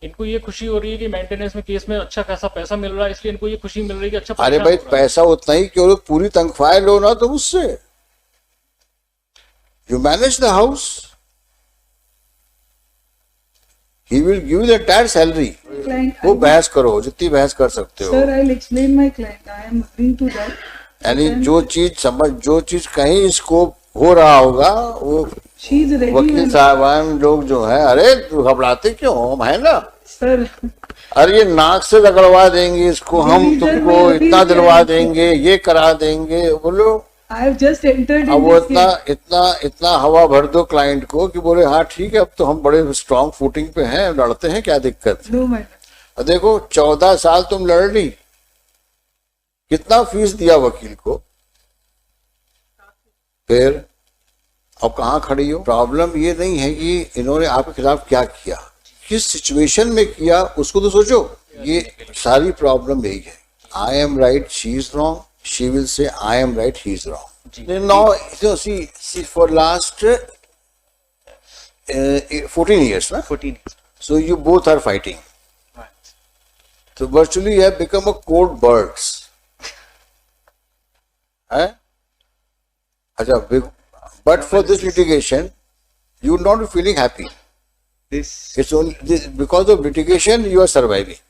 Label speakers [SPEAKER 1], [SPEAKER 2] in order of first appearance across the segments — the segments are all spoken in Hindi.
[SPEAKER 1] इनको ये खुशी हो रही है कि मेंटेनेंस में केस में अच्छा खासा पैसा मिल रहा है, इसलिए इनको ये खुशी मिल रही है कि अच्छा
[SPEAKER 2] अरे
[SPEAKER 1] परेशान
[SPEAKER 2] भाई
[SPEAKER 1] हो रहा है।
[SPEAKER 2] पैसा उतना ही क्यों, पूरी तनख्वाह लो ना तुम उससे, you manage the house, he will give the entire salary.
[SPEAKER 3] Client,
[SPEAKER 2] वो बहस करो जितनी बहस कर सकते हो।
[SPEAKER 3] sir, I'll explain my client. I am agreeing to that.
[SPEAKER 2] यानी जो चीज कहीं स्कोप हो रहा होगा वो
[SPEAKER 3] She is ready.
[SPEAKER 2] वकील
[SPEAKER 3] when-
[SPEAKER 2] साहबान लोग जो है, अरे तू घबराते क्यों हम, है ना।
[SPEAKER 3] Sir,
[SPEAKER 2] अरे ये नाक से रगड़वा देंगे इसको, हम
[SPEAKER 3] Revision
[SPEAKER 2] तुमको
[SPEAKER 3] में अभी
[SPEAKER 2] इतना
[SPEAKER 3] क्या
[SPEAKER 2] दिलवा
[SPEAKER 3] है?
[SPEAKER 2] देंगे, ये करा देंगे, बोलो।
[SPEAKER 3] I have just entered
[SPEAKER 2] अब
[SPEAKER 3] in
[SPEAKER 2] वो
[SPEAKER 3] this
[SPEAKER 2] इतना
[SPEAKER 3] case.
[SPEAKER 2] इतना इतना हवा भर दो क्लाइंट को कि बोले हाँ ठीक है, अब तो हम बड़े स्ट्रांग फुटिंग पे हैं, लड़ते हैं, क्या दिक्कत।
[SPEAKER 3] No matter.
[SPEAKER 2] अब देखो 14 साल तुम लड़ ली, कितना फीस दिया वकील को, फिर अब कहाँ खड़ी हो। प्रॉब्लम ये नहीं है कि इन्होंने आपके खिलाफ क्या किया, किस सिचुएशन में किया उसको तो सोचो। ये सारी प्रॉब्लम यही है। I am right, she is wrong, she will say I am right, he is wrong. Now see for last 14 years ना,
[SPEAKER 1] 14
[SPEAKER 2] so you both are fighting, so virtually you have become a court birds, है। अच्छा, but for this litigation you would not be feeling happy. It's only because of litigation you are surviving.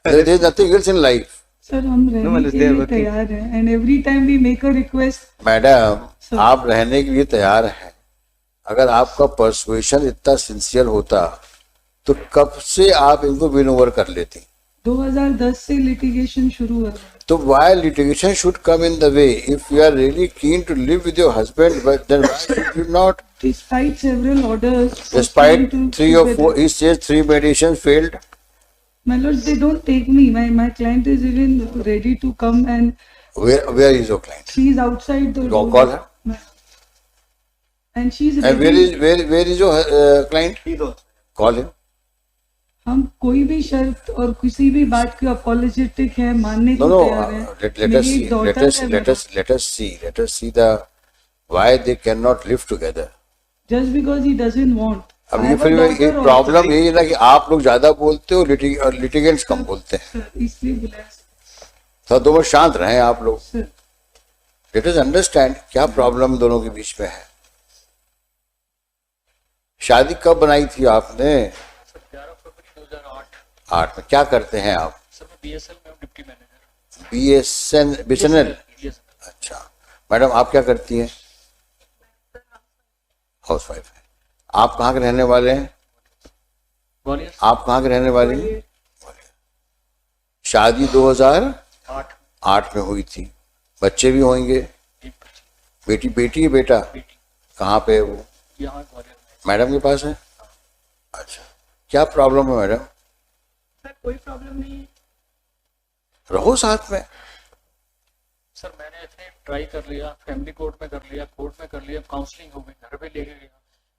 [SPEAKER 2] There is nothing else in life.
[SPEAKER 3] Sir, हम रहने के लिए तैयार हैं. And every time we make a request,
[SPEAKER 2] madam
[SPEAKER 3] Sir.
[SPEAKER 2] आप रहने के लिए तैयार हैं, अगर आपका परसुएशन इतना सिंसियर होता तो कब से आप इनको विन ओवर कर लेती।
[SPEAKER 3] 2010 से litigation शुरू हुआ है.
[SPEAKER 2] तो why litigation should come in the way? If you are really keen to live with your husband, but then why should you not?
[SPEAKER 3] Despite several orders,
[SPEAKER 2] Despite
[SPEAKER 3] to
[SPEAKER 2] 3 or 4, he says 3 mediations failed.
[SPEAKER 3] my lord, they don't take me. My client is even ready to come, and
[SPEAKER 2] Where is your client?
[SPEAKER 3] she is outside the
[SPEAKER 2] Go
[SPEAKER 3] room.
[SPEAKER 2] call her.
[SPEAKER 3] And she is
[SPEAKER 2] And
[SPEAKER 3] ready.
[SPEAKER 2] where is your client? Call him.
[SPEAKER 3] हम कोई भी शर्त और किसी भी बात की apologetic है, मानने
[SPEAKER 2] No,
[SPEAKER 3] को
[SPEAKER 2] no.
[SPEAKER 3] तैयार है.
[SPEAKER 2] Let us
[SPEAKER 3] मेरी
[SPEAKER 2] see.
[SPEAKER 3] एक daughter है,
[SPEAKER 2] Let us see the why they cannot live together.
[SPEAKER 3] just because he doesn't want.
[SPEAKER 2] अब
[SPEAKER 3] I
[SPEAKER 2] ये
[SPEAKER 3] have a
[SPEAKER 2] फिर
[SPEAKER 3] daughter
[SPEAKER 2] एक
[SPEAKER 3] also.
[SPEAKER 2] प्रॉब्लम यही है ना कि आप लोग ज्यादा बोलते हो और लिटिगेंट्स कम बोलते हैं।
[SPEAKER 3] Sir, इसलिए बुलाया.
[SPEAKER 2] तो दोनों शांत रहें आप लोग।
[SPEAKER 3] Sir,
[SPEAKER 2] लेट अस अंडरस्टैंड क्या प्रॉब्लम दोनों के बीच में है। शादी कब बनाई थी आपने?
[SPEAKER 1] 11 फरवरी 2008।
[SPEAKER 2] 8 में। क्या करते हैं आप?
[SPEAKER 1] सर मैं बीएसएल में हूँ, डिप्टी मैनेजर।
[SPEAKER 2] बीएसएनएल। अच्छा मैडम, आप क्या करती हैं? हाउस वाइफ है। आप कहाँ के रहने वाले हैं?
[SPEAKER 1] ग्वालियर।
[SPEAKER 2] आप कहाँ के रहने वाले हैं? शादी 2008 में हुई थी। बच्चे भी होंगे?
[SPEAKER 1] एक बच्ची,
[SPEAKER 2] बेटी है बेटा?
[SPEAKER 1] बेटी
[SPEAKER 2] कहाँ पे है वो?
[SPEAKER 1] यहाँ ग्वालियर में।
[SPEAKER 2] मैडम के पास है? अच्छा, क्या प्रॉब्लम है मैडम?
[SPEAKER 1] सर कोई प्रॉब्लम नहीं है।
[SPEAKER 2] रहो साथ में।
[SPEAKER 1] सर मैंने इतने ट्राई कर लिया, फैमिली कोर्ट में कर लिया, कोर्ट में कर लिया, काउंसलिंग हो गई, घर पे लेके गया,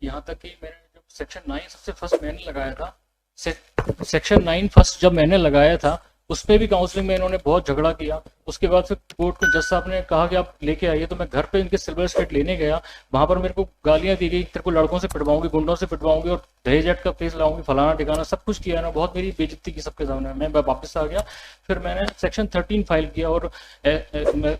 [SPEAKER 1] यहाँ तक कि मैंने जो सेक्शन 9 सबसे फर्स्ट मैंने लगाया था, सेक्शन 9 फर्स्ट जब मैंने लगाया था उस पर भी काउंसलिंग में इन्होंने बहुत झगड़ा किया। उसके बाद फिर कोर्ट को जज साहब ने कहा कि आप लेके आइए, तो मैं घर पे इनके सिल्वर स्टेट लेने गया, वहां पर मेरे को गालियां दी गई, तेरे को लड़कों से पिटवाऊंगी, गुंडों से पिटवाऊंगी और दहेज एक्ट का केस लाऊंगी, फलाना ठिकाना सब कुछ किया ना, बहुत मेरी बेइज्जती की सबके सामने। मैं वापस आ गया, फिर मैंने सेक्शन 13 फाइल किया और मैं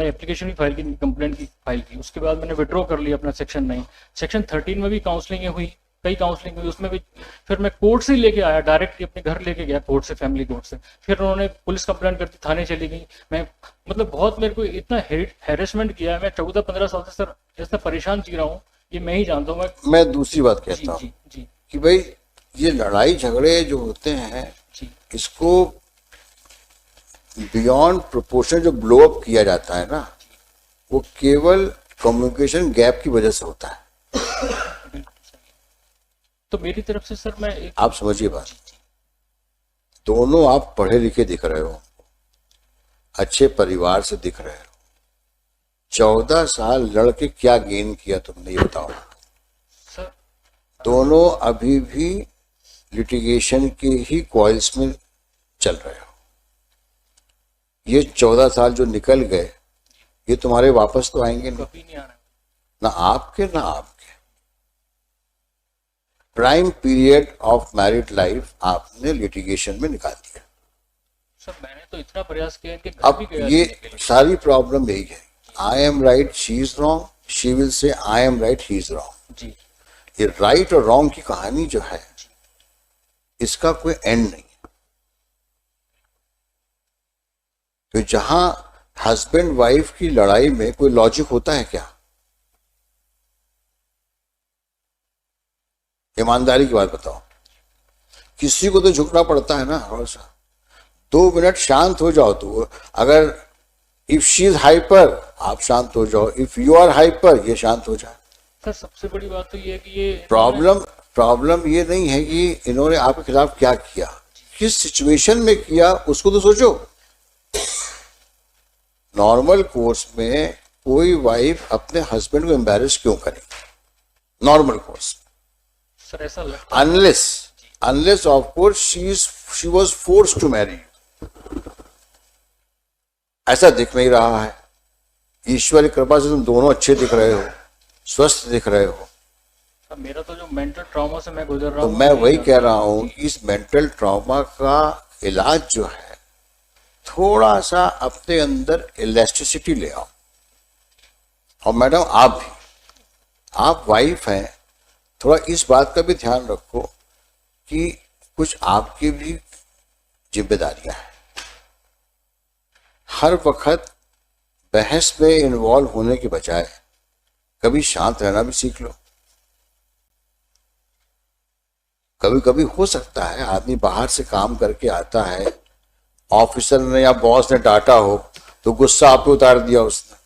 [SPEAKER 1] एप्लीकेशन भी फाइल की, कंप्लेंट की फाइल की। उसके बाद मैंने विड्रॉ कर लिया अपना सेक्शन 9। सेक्शन 13 में भी काउंसलिंग हुई, कई काउंसलिंग हुई, उसमें भी फिर मैं कोर्ट से लेके आया, डायरेक्टली अपने घर लेके गया कोर्ट से, फैमिली कोर्ट से। फिर उन्होंने पुलिस कंप्लेंट करती, थाने चली गई। मैं मतलब बहुत मेरे को इतना हैरेसमेंट किया है। मैं 14-15 साल से सर इतना परेशान जी रहा हूँ, ये मैं ही जानता हूँ।
[SPEAKER 2] मैं दूसरी बात
[SPEAKER 1] जी
[SPEAKER 2] कहता हूँ
[SPEAKER 1] जी जी
[SPEAKER 2] कि भाई ये लड़ाई झगड़े जो होते हैं
[SPEAKER 1] जी
[SPEAKER 2] इसको बियॉन्ड प्रोपोर्शन जो ब्लो अप किया जाता है ना, वो केवल कम्युनिकेशन गैप की वजह से होता है।
[SPEAKER 1] तो मेरी तरफ से सर मैं एक
[SPEAKER 2] आप समझिए बात, दोनों आप पढ़े लिखे दिख रहे हो, अच्छे परिवार से दिख रहे हो, 14 साल लड़के क्या गेन किया तुमने, ये बताओ।
[SPEAKER 1] सर
[SPEAKER 2] दोनों अभी भी लिटिगेशन के ही कॉइल्स में चल रहे हो। ये 14 साल जो निकल गए ये तुम्हारे वापस तो आएंगे नहीं,
[SPEAKER 1] कभी नहीं आना।
[SPEAKER 2] ना आपके ना आपके। Prime period of married life आपने लिटिगेशन में निकाल दिया।
[SPEAKER 1] सर मैंने तो इतना प्रयास किया इनके घर
[SPEAKER 2] अब
[SPEAKER 1] भी गया
[SPEAKER 2] ये
[SPEAKER 1] देने के लिए।
[SPEAKER 2] सारी प्रॉब्लम यही है, I am right she is wrong, she will say I am right he is wrong.
[SPEAKER 1] जी
[SPEAKER 2] ये राइट और रॉन्ग की कहानी जो है इसका कोई एंड नहीं है। तो जहां हस्बैंड वाइफ की लड़ाई में कोई लॉजिक होता है क्या? ईमानदारी की बात बताओ, किसी को तो झुकना पड़ता है ना थोड़ा सा। 2 मिनट शांत हो जाओ। तो अगर इफ शी इज हाइपर आप शांत हो जाओ, इफ यू आर हाइपर ये शांत हो जाए।
[SPEAKER 1] सर सबसे बड़ी बात तो ये है कि ये
[SPEAKER 2] प्रॉब्लम ये नहीं है कि इन्होंने आपके खिलाफ क्या किया, किस सिचुएशन में किया उसको तो सोचो। नॉर्मल कोर्स में कोई वाइफ अपने हस्बैंड को एम्बैरेस क्यों करेगी नॉर्मल कोर्स?
[SPEAKER 1] सर ऐसा लगता है
[SPEAKER 2] unless of course she was forced to marry. ऐसा दिख नहीं रहा है। ईश्वर की कृपा से तुम दोनों अच्छे दिख रहे हो, स्वस्थ दिख रहे हो।
[SPEAKER 1] सर मेरा तो जो मेंटल ट्रॉमा से मैं गुजर रहा
[SPEAKER 2] तो
[SPEAKER 1] हूँ,
[SPEAKER 2] मैं वही कह रहा हूं कि इस मेंटल ट्रॉमा का इलाज जो है थोड़ा सा अपने अंदर इलास्टिसिटी ले आओ। और मैडम आप भी, आप वाइफ हैं, थोड़ा इस बात का भी ध्यान रखो कि कुछ आपकी भी जिम्मेदारियां हैं। हर वक्त बहस में इन्वॉल्व होने के बजाय कभी शांत रहना भी सीख लो। कभी कभी हो सकता है आदमी बाहर से काम करके आता है, ऑफिसर ने या बॉस ने डांटा हो तो गुस्सा आप पे उतार दिया उसने,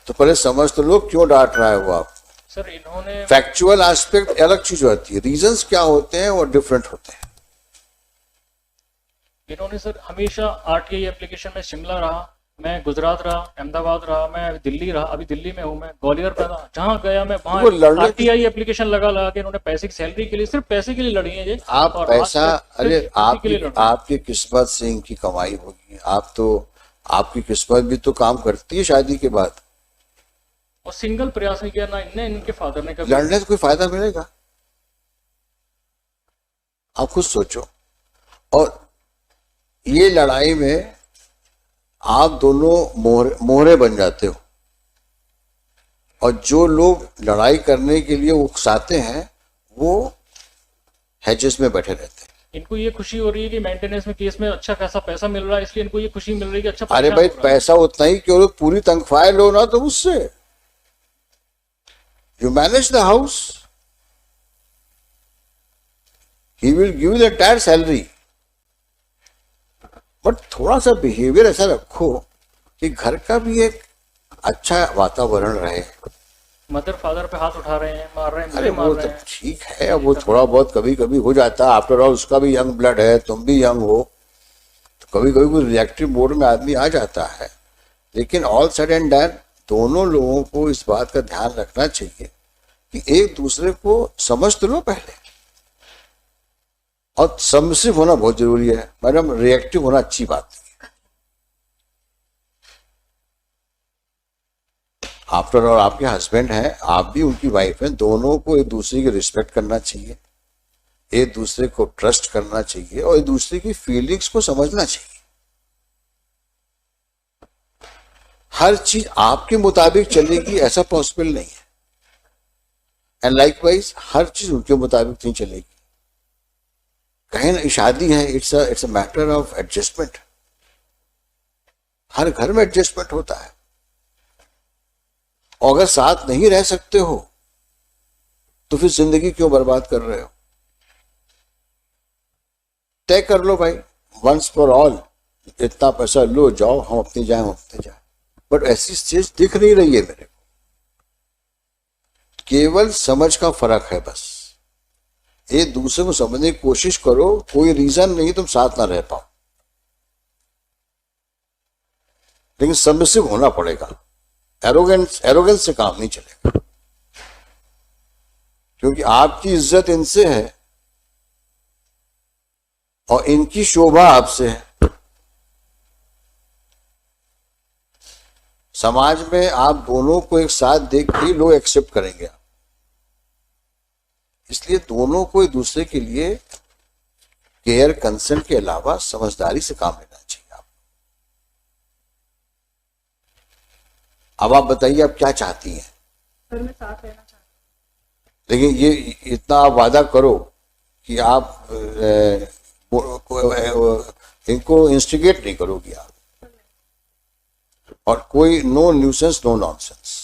[SPEAKER 2] तो पहले समझ तो लो क्यों डांट रहा है वो आप।
[SPEAKER 1] सर इन्होंने
[SPEAKER 2] फैक्चुअल एस्पेक्ट अलग चीज होती है, रीजंस क्या होते हैं वो डिफरेंट होते हैं।
[SPEAKER 1] इन्होंने सर हमेशा आरटीआई एप्लीकेशन में शिमला रहा, मैं गुजरात रहा, अहमदाबाद रहा, मैं दिल्ली रहा, अभी दिल्ली में हूँ, मैं ग्वालियर में था, जहाँ गया मैं
[SPEAKER 2] वो
[SPEAKER 1] वहाँ
[SPEAKER 2] लड़ने-
[SPEAKER 1] आरटीआई एप्लीकेशन लगा के इन्होंने पैसे की सैलरी के लिए, सिर्फ पैसे के लिए लड़ी है ये।
[SPEAKER 2] आप
[SPEAKER 1] और
[SPEAKER 2] पैसा,
[SPEAKER 1] आज तक
[SPEAKER 2] अरे
[SPEAKER 1] सिर्फ इसी के लिए लड़ रहे हैं।
[SPEAKER 2] आपकी किस्मत से इनकी कमाई होगी। आप तो, आपकी किस्मत भी तो काम करती है शादी के बाद।
[SPEAKER 1] और सिंगल प्रयास नहीं किया ना इनने, इनके फादर ने कभी।
[SPEAKER 2] लड़ने से कोई फायदा मिलेगा? आप खुद सोचो। और ये लड़ाई में आप दोनों मोहरे बन जाते हो, और जो लोग लड़ाई करने के लिए उकसाते हैं वो हैजेस में बैठे रहते हैं।
[SPEAKER 1] इनको ये खुशी हो रही है कि मेंटेनेंस में केस में अच्छा खासा पैसा मिल रहा है, इसलिए इनको ये खुशी मिल रही है कि अच्छा
[SPEAKER 2] अरे
[SPEAKER 1] परेशान
[SPEAKER 2] भाई
[SPEAKER 1] हो रहा है।
[SPEAKER 2] पैसा उतना ही क्यों, पूरी तनख्वाह लो ना तो उससे you manage the house, he will give the entire salary. But थोड़ा सा बिहेवियर ऐसा रखो कि घर का भी एक अच्छा वातावरण रहे।
[SPEAKER 1] मदर फादर पे हाथ उठा रहे हैं, मार रहे हैं,
[SPEAKER 2] अरे
[SPEAKER 1] मुझे मार
[SPEAKER 2] वो
[SPEAKER 1] रहे
[SPEAKER 2] तो
[SPEAKER 1] हैं।
[SPEAKER 2] ठीक है, वो थोड़ा बहुत कभी कभी हो जाता है। आफ्टर ऑल उसका भी यंग ब्लड है, तुम भी यंग हो, तो कभी कभी कोई रिएक्टिव मोड में आदमी आ जाता है। लेकिन ऑल सेड एंड डन दोनों लोगों को इस बात का ध्यान रखना चाहिए कि एक दूसरे को समझ तो लो पहले। और सबमिसिव होना बहुत जरूरी है मैडम, रिएक्टिव होना अच्छी बात नहीं है। आफ्टर ऑल आपके हस्बैंड हैं, आप भी उनकी वाइफ हैं, दोनों को एक दूसरे की रिस्पेक्ट करना चाहिए, एक दूसरे को ट्रस्ट करना चाहिए और एक दूसरे की फीलिंग्स को समझना चाहिए। हर चीज आपके मुताबिक चलेगी ऐसा पॉसिबल नहीं है, एंड लाइकवाइज हर चीज उनके मुताबिक नहीं चलेगी। कहीं ना शादी है, it's a matter of adjustment. हर घर में एडजस्टमेंट होता है। और अगर साथ नहीं रह सकते हो तो फिर जिंदगी क्यों बर्बाद कर रहे हो? तय कर लो भाई, वंस फॉर ऑल, इतना पैसा लो, जाओ, हम अपनी जाए, हम अपने जाए। बट ऐसी चीज दिख नहीं रही है मेरे को। केवल समझ का फर्क है बस। एक दूसरे को समझने की कोशिश करो, कोई रीजन नहीं तुम साथ ना रह पाओ, लेकिन सबमिसिव होना पड़ेगा। एरोगेंस से काम नहीं चलेगा, क्योंकि आपकी इज्जत इनसे है और इनकी शोभा आपसे है। समाज में आप दोनों को एक साथ देख के लोग एक्सेप्ट करेंगे। इसलिए दोनों को एक दूसरे के लिए केयर कंसर्न के अलावा समझदारी से काम लेना चाहिए। आप अब आप बताइए आप क्या चाहती हैं?
[SPEAKER 3] सर मैं साथ रहना चाहती
[SPEAKER 2] लेकिन ये इतना आप वादा करो कि आप इनको इंस्टिगेट नहीं करोगी आप, और कोई no nuisance no nonsense.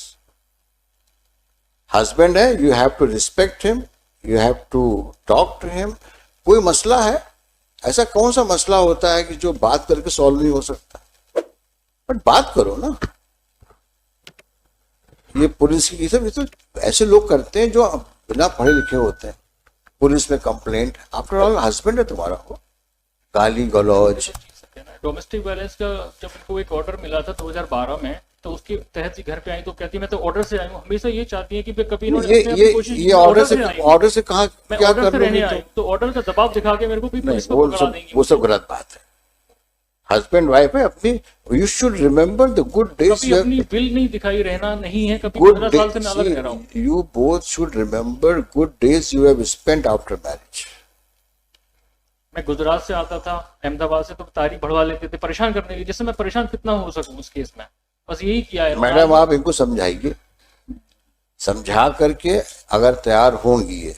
[SPEAKER 2] Husband है, you have to respect him, you have to talk to him. कोई मसला है, ऐसा कौन सा मसला होता है कि जो बात करके सॉल्व नहीं हो सकता? बट बात करो ना। ये पुलिस की सब ये तो ऐसे लोग करते हैं जो बिना पढ़े लिखे होते हैं। पुलिस में कंप्लेंट, आफ्टर ऑल हस्बैंड है तुम्हारा, हो गाली गलौज।
[SPEAKER 1] डोमेस्टिक वायलेंस का जब इनको एक ऑर्डर मिला था 2012 में, तो उसके तहत ही घर पे आई तो कहती मैं तो ऑर्डर से आई हूँ। हमेशा ये चाहती है कि कभी इन्होंने अपने आप की कोशिश की,
[SPEAKER 2] ये ऑर्डर से कहाँ
[SPEAKER 1] मैं
[SPEAKER 2] क्या
[SPEAKER 1] ऑर्डर
[SPEAKER 2] कर
[SPEAKER 1] से रहने
[SPEAKER 2] लोगे?
[SPEAKER 1] आई तो ऑर्डर का दबाव दिखा के मेरे को भी पुलिस को पकड़ा देंगी।
[SPEAKER 2] वो सब गलत बात है। हस्बैंड वाइफ है अपनी, you should remember the good days.
[SPEAKER 1] कभी अपनी विल नहीं दिखाई रहना नहीं है, कभी
[SPEAKER 2] गुड
[SPEAKER 1] 15 साल से मैं अलग रह रहा हूँ।
[SPEAKER 2] You both should remember good days you have spent after marriage.
[SPEAKER 1] मैं गुजरात से आता था, अहमदाबाद से, तो तारीख बढ़वा लेते थे परेशान करने के लिए, जिससे मैं परेशान कितना हो सकूं उस केस में। बस यही किया है।
[SPEAKER 2] मैडम आप इनको समझाइए, समझा करके अगर तैयार होंगी ये,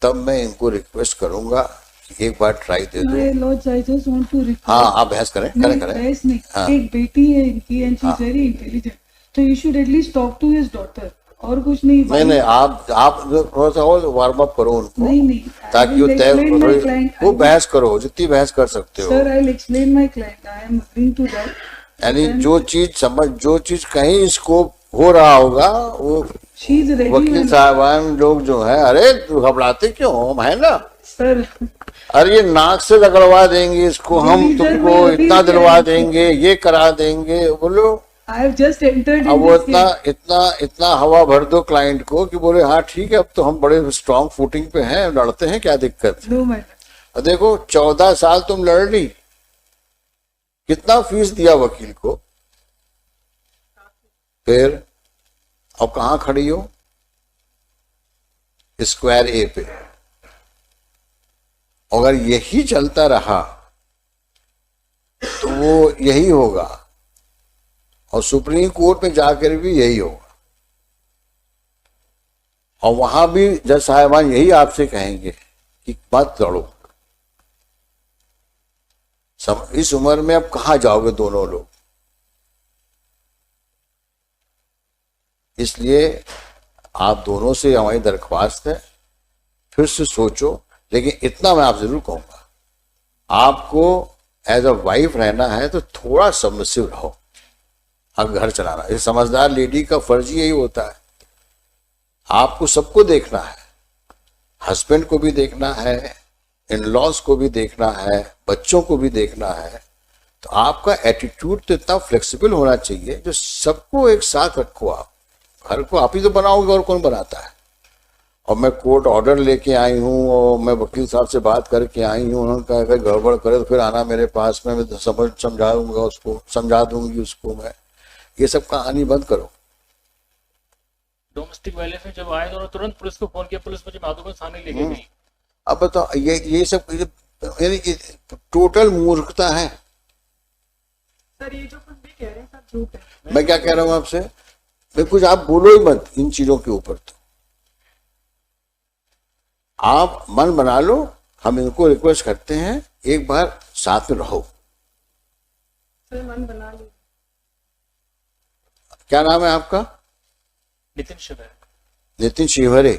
[SPEAKER 2] तब मैं इनको रिक्वेस्ट करूंगा कि एक बार ट्राई दे दो।
[SPEAKER 3] My lords, I just want to request.
[SPEAKER 2] हाँ आप बहस करें,
[SPEAKER 3] नहीं,
[SPEAKER 2] करें।
[SPEAKER 3] बहस नहीं।
[SPEAKER 2] हाँ।
[SPEAKER 3] एक बेटी है इनकी and she is very intelligent. तो you should at least talk to his daughter. और कुछ नहीं।
[SPEAKER 2] नहीं आप थोड़ा सा और वार्म अप करो उनको,
[SPEAKER 3] नहीं
[SPEAKER 2] ताकि वो तय वो बहस करो जितनी बहस कर सकते हो।
[SPEAKER 3] Sir, I'll explain my client. I am agreeing to that.
[SPEAKER 2] यानी जो चीज कहीं स्कोप हो रहा होगा वो
[SPEAKER 3] She is ready.
[SPEAKER 2] वकील साहबान लोग जो है, अरे घबराते क्यों हम, है ना?
[SPEAKER 3] Sir,
[SPEAKER 2] अरे ये नाक से रगड़वा देंगे इसको, हम
[SPEAKER 3] Division
[SPEAKER 2] तुमको
[SPEAKER 3] में अभी
[SPEAKER 2] इतना दिलवा
[SPEAKER 3] क्या-
[SPEAKER 2] देंगे, ये करा देंगे, बोलो।
[SPEAKER 3] I have just entered
[SPEAKER 2] अब
[SPEAKER 3] in
[SPEAKER 2] वो
[SPEAKER 3] this case.
[SPEAKER 2] इतना हवा भर दो क्लाइंट को कि बोले हाँ ठीक है, अब तो हम बड़े स्ट्रांग फुटिंग पे हैं, लड़ते हैं, क्या दिक्कत है?
[SPEAKER 3] No matter.
[SPEAKER 2] और देखो 14 साल तुम लड़ ली, कितना फीस दिया वकील को? फिर अब कहाँ खड़ी हो? स्क्वायर ए पे। अगर यही चलता रहा तो वो यही होगा, और सुप्रीम कोर्ट में जाकर भी यही होगा, और वहां भी जज साहिबान यही आपसे कहेंगे कि मत लड़ो। इस उम्र में अब कहाँ जाओगे दोनों लोग? इसलिए आप दोनों से हमारी दरख्वास्त है, फिर से सोचो। लेकिन इतना मैं आप जरूर कहूंगा, आपको एज अ वाइफ रहना है तो थोड़ा सबमिसिव रहो। अब घर चलाना, ये समझदार लेडी का फर्ज ही यही होता है। आपको सबको देखना है, हस्बैंड को भी देखना है, इन लॉज को भी देखना है, बच्चों को भी देखना है। तो आपका एटीट्यूड तो इतना फ्लेक्सिबल होना चाहिए जो सबको एक साथ रखो। आप घर को आप ही तो बनाओगे, और कौन बनाता है? और मैं कोर्ट ऑर्डर लेके आई हूँ, और मैं वकील साहब से बात करके आई हूँ, उन्होंने कहा अगर गड़बड़ करे तो फिर आना मेरे पास में, मैं समझाऊंगा उसको, समझा दूंगी उसको मैं। ये सब कहानी बंद करो।
[SPEAKER 1] डोमेस्टिक वायलेंस में जब आए तो उन्होंने तुरंत पुलिस को फोन किया, पुलिस मुझे माधोगंज थाने लेके गई।
[SPEAKER 2] अब बताओ, ये सब यानी कि टोटल मूर्खता है।
[SPEAKER 3] सर ये जो कुछ भी कह रहे हैं सब झूठ है।
[SPEAKER 2] मैं क्या कह रहा हूँ आपसे, मैं कुछ आप बोलो ही मत इन चीजों के ऊपर। तो आप मन बना लो, हम इनको रिक्वेस्ट करते हैं एक बार साथ में रहो।
[SPEAKER 3] सर मन बना ली।
[SPEAKER 2] क्या नाम है आपका?
[SPEAKER 1] नितिन शिवर।
[SPEAKER 2] नितिन शिवरे।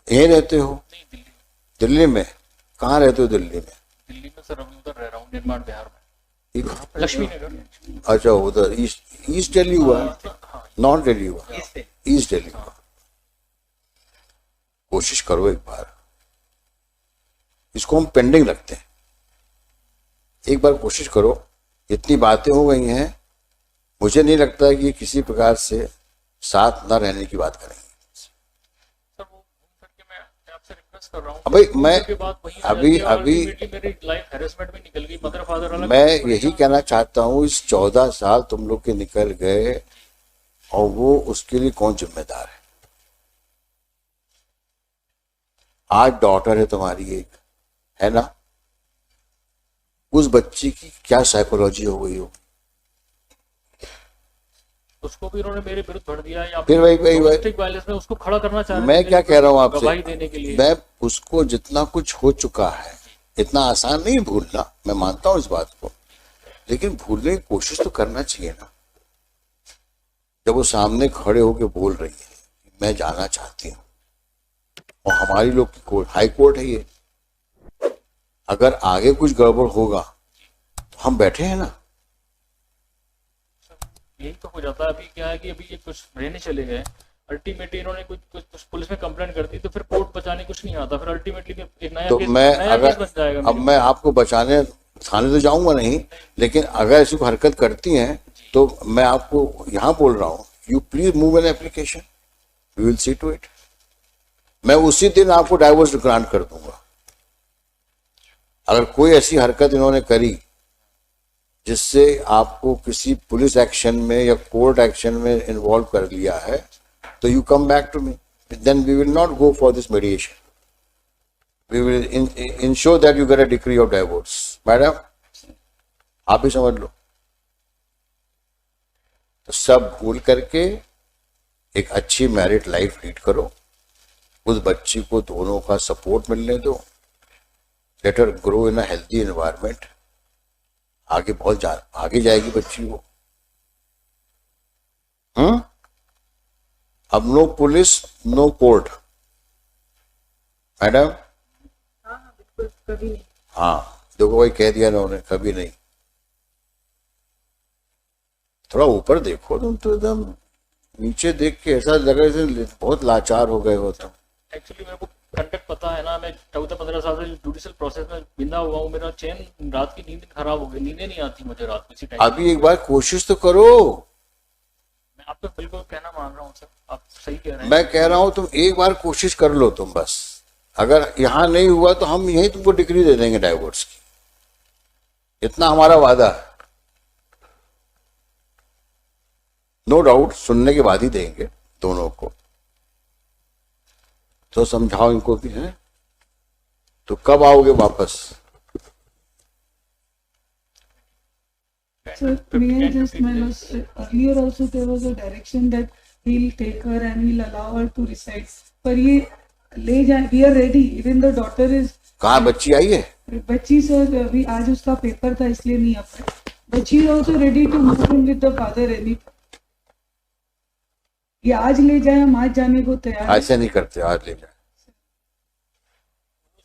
[SPEAKER 2] यहीं रहते हो?
[SPEAKER 1] नहीं, दिल्ली।
[SPEAKER 2] दिल्ली में? कहाँ रहते हो दिल्ली में?
[SPEAKER 1] दिल्ली में सर अभी उधर रह रहा हूँ, निर्माण बिहार में,
[SPEAKER 2] ये कहाँ पे?
[SPEAKER 1] लक्ष्मी नगर।
[SPEAKER 2] अच्छा उधर ईस्ट दिल्ली हुआ,
[SPEAKER 1] हाँ,
[SPEAKER 2] नॉर्थ दिल्ली हुआ,
[SPEAKER 1] ईस्ट है।
[SPEAKER 2] ईस्ट दिल्ली हुआ। कोशिश करो एक बार, इसको हम पेंडिंग रखते हैं। एक बार कोशिश करो। इतनी बातें हो गई हैं, मुझे नहीं लगता कि किसी प्रकार से साथ न रहने की बात करेंगे।
[SPEAKER 1] सर वो घूम फिर के मैं आपसे रिक्वेस्ट कर रहा हूँ।
[SPEAKER 2] अबे मैं
[SPEAKER 1] के बाद वही
[SPEAKER 2] अभी
[SPEAKER 1] मेरी लाइफ हैरेसमेंट में निकल गई, मदर फादर अलग।
[SPEAKER 2] मैं यही कहना चाहता हूँ, इस 14 साल तुम लोग के निकल गए, और वो उसके लिए कौन जिम्मेदार है? आज डॉटर है तुम्हारी एक, है ना, उस बच्ची की क्या साइकोलॉजी हो गई हो,
[SPEAKER 1] उसको भी उन्होंने मेरे विरुद्ध भर दिया है, या
[SPEAKER 2] फिर वही
[SPEAKER 1] डोमेस्टिक वायलेंस में उसको खड़ा करना चाह रहे
[SPEAKER 2] मैं
[SPEAKER 1] थे
[SPEAKER 2] क्या
[SPEAKER 1] मेरे
[SPEAKER 2] कह रहा हूँ
[SPEAKER 1] विरुद्ध
[SPEAKER 2] आपसे,
[SPEAKER 1] गवाही देने के लिए।
[SPEAKER 2] मैं उसको जितना कुछ हो चुका है इतना आसान नहीं भूलना, मैं मानता हूँ इस बात को, लेकिन भूलने की कोशिश तो करना चाहिए ना। जब वो सामने खड़े होके बोल रही है मैं जाना चाहती हूँ, और हमारी लोग की कोर्ट हाई कोर्ट है ये, अगर आगे कुछ गड़बड़ होगा तो हम बैठे हैं ना।
[SPEAKER 1] यही तो हो जाता है। अभी क्या है कि अभी ये कुछ रहने चले गए, अल्टीमेटली इन्होंने कुछ पुलिस में कंप्लेंट कर दी, तो फिर कोर्ट बचाने कुछ नहीं आता, फिर अल्टीमेटली एक नया
[SPEAKER 2] तो
[SPEAKER 1] केस,
[SPEAKER 2] मैं
[SPEAKER 1] नया केस बन
[SPEAKER 2] अगर
[SPEAKER 1] जाएगा
[SPEAKER 2] अब
[SPEAKER 1] मेरे
[SPEAKER 2] मैं आपको बचाने थाने तो जाऊंगा नहीं, लेकिन अगर ऐसी कोई हरकत करती हैं तो मैं आपको यहाँ बोल रहा हूँ, you please move an application, we will see to it. मैं उसी दिन आपको डाइवोर्स ग्रांट कर दूंगा। अगर कोई ऐसी हरकत इन्होंने करी जिससे आपको किसी पुलिस एक्शन में या कोर्ट एक्शन में इन्वॉल्व कर लिया है, तो you come back to me, then we will not go for this mediation, we will ensure that you get a decree of divorce. Madam आप ही समझ लो। तो सब भूल करके एक अच्छी मैरिड लाइफ लीड करो, उस बच्ची को दोनों का सपोर्ट मिलने दो, let her grow in a healthy environment. आगे बहुत आगे जाएगी बच्ची वो। अब no police no court, madam.
[SPEAKER 3] हाँ बिल्कुल, कभी नहीं।
[SPEAKER 2] हाँ देखो वही कह दिया ना उन्होंने, कभी नहीं। थोड़ा ऊपर देखो, तुम तो एकदम नीचे देख के ऐसा लग रहा है जैसे बहुत लाचार हो गए हो तुम।
[SPEAKER 1] एक्चुअली मेरे को कंटेक्ट पता है ना, मैं 14-15 साल से जुडिशियल प्रोसेस में बिंदा हुआ हूँ, मेरा चैन रात की नींद खराब हो गई, नींदें नहीं आती मुझे रात को इसी टाइम।
[SPEAKER 2] अभी एक बार कोशिश तो करो।
[SPEAKER 1] मैं आपका बिल्कुल कहना मान रहा हूँ सर, आप सही कह रहे हैं।
[SPEAKER 2] मैं कह रहा हूं तुम एक बार कोशिश कर लो तुम बस। अगर यहां नहीं हुआ तो हम यही तुमको डिग्री दे देंगे डाइवोर्स की, इतना हमारा वादा है। नो डाउट सुनने के बाद ही देंगे दोनों को, तो समझाओ इनको भी है। तो कब आओगे वापस?
[SPEAKER 3] So may I just earlier also there was a direction that he'll take her and he'll allow her to reside. पर ये ले जाए, we are ready. Even the daughter is.
[SPEAKER 2] कहाँ बच्ची आई है?
[SPEAKER 3] बच्ची सर अभी आज उसका पेपर था इसलिए नहीं आ पाई। बच्ची is also ready to move in with the father any. ये आज ले जाए, हम आज जाने को तैयार।
[SPEAKER 2] ऐसे नहीं करते, आज ले जाए।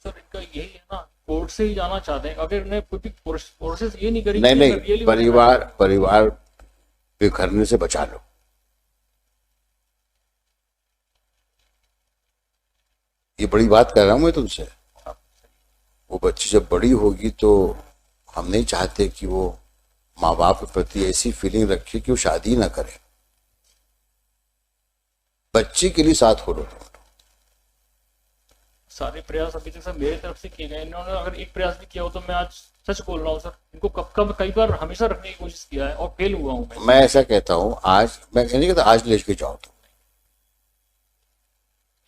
[SPEAKER 1] सर इनका यही है ना, कोर्ट से ही जाना चाहते हैं। अगर इन्हें कोई प्रोसेस ये नहीं करी,
[SPEAKER 2] नहीं परिवार बिखरने से बचा लो। ये बड़ी बात कर रहा हूं मैं तुमसे। वो बच्ची जब बड़ी होगी तो हम नहीं चाहते कि वो माँ बाप के प्रति ऐसी फीलिंग रखे कि वो शादी ना करे। बच्ची के लिए साथ हो लो तुम।
[SPEAKER 1] सारे प्रयास अभी तक सर मेरी तरफ से किए गए, इन्होंने अगर एक प्रयास भी किया हो तो मैं आज सच बोल रहा हूँ सर, इनको कब कई बार हमेशा रखने की कोशिश किया है और फेल हुआ हूँ
[SPEAKER 2] मैं ऐसा कहता हूँ, आज मैं नहीं कहता आज ले के जाओ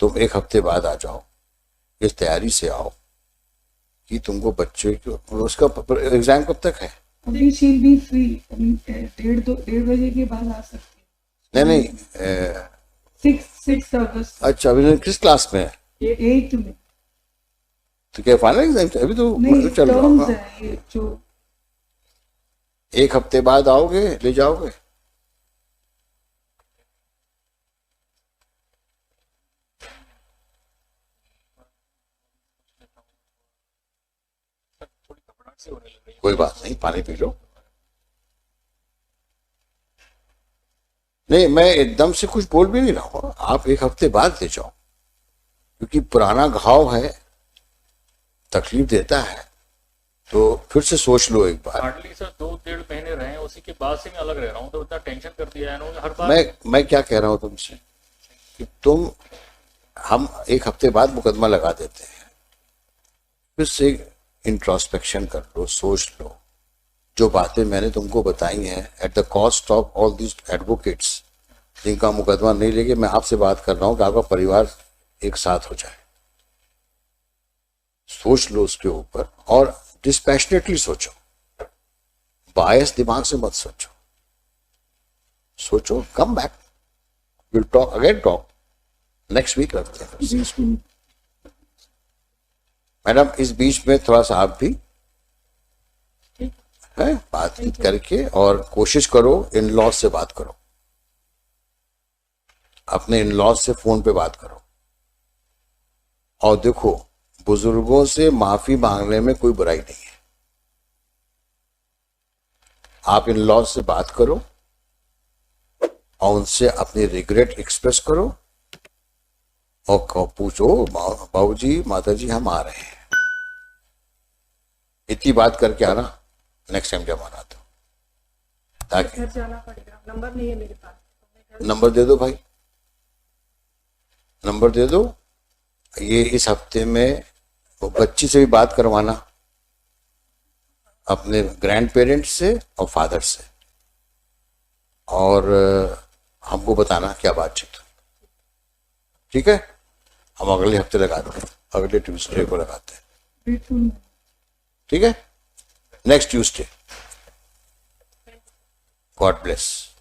[SPEAKER 2] तुम 1 हफ्ते बाद आ जाओ, इस तैयारी से आओ कि तुमको बच्चे को, उसका एग्जाम कब तक है?
[SPEAKER 3] अभी she'll be free, 1:30 बजे के बाद आ सकती है।
[SPEAKER 2] नहीं
[SPEAKER 3] 6 अगस्त।
[SPEAKER 2] अच्छा अभी किस क्लास में है?
[SPEAKER 3] 8 में।
[SPEAKER 2] तो क्या फाइनल एग्जाम अभी तो चल रहा होगा।
[SPEAKER 3] ये जो
[SPEAKER 2] 1 हफ्ते बाद आओगे, ले जाओगे? कोई बात नहीं, पानी पी लो। नहीं मैं एकदम से कुछ बोल भी नहीं रहा हूँ, आप 1 हफ्ते बाद ले जाओ, क्योंकि पुराना घाव है, तकलीफ देता है, तो फिर से सोच लो एक बार।
[SPEAKER 1] हार्डली सर 2-1.5 महीने रहे हैं, उसी के बाद से मैं अलग रह रहा हूँ, तो इतना टेंशन कर दिया है इन्होंने हर बार।
[SPEAKER 2] मैं क्या कह रहा हूँ तुमसे कि हम 1 हफ्ते बाद मुकदमा लगा देते हैं, फिर से इंट्रोस्पेक्शन कर लो, सोच लो। जो बातें मैंने तुमको बताई हैं at the cost of all this advocates जिनका मुकदमा नहीं लेके, मैं आपसे बात कर रहा हूँ कि आपका परिवार एक साथ हो जाए। सोच लो उसके ऊपर और डिस्पैशनेटली सोचो, बायस दिमाग से मत सोचो, सोचो, come back, will talk again, talk next week रखते हैं। मैडम इस बीच में थोड़ा सा आप भी है बातचीत करके और कोशिश करो इन लॉज से बात करो, अपने इन लॉज से फोन पे बात करो। और देखो, बुजुर्गों से माफी मांगने में कोई बुराई नहीं है। आप इन लॉज से बात करो और उनसे अपनी रिग्रेट एक्सप्रेस करो और पूछो, बाबूजी माताजी हम आ रहे हैं, इतनी बात करके आना नेक्स्ट टाइम जब आना तो, ताकि
[SPEAKER 4] घर जाना पड़ेगा, नंबर नहीं है मेरे पास।
[SPEAKER 2] नंबर दे दो भाई, नंबर दे दो। ये इस हफ्ते में बच्ची से भी बात करवाना, अपने ग्रैंड पेरेंट्स से और फादर से, और हमको बताना क्या बातचीत। ठीक है, हम अगले हफ्ते लगाते हैं, अगले ट्यूसडे को लगाते हैं। ठीक है, नेक्स्ट ट्यूसडे। God bless.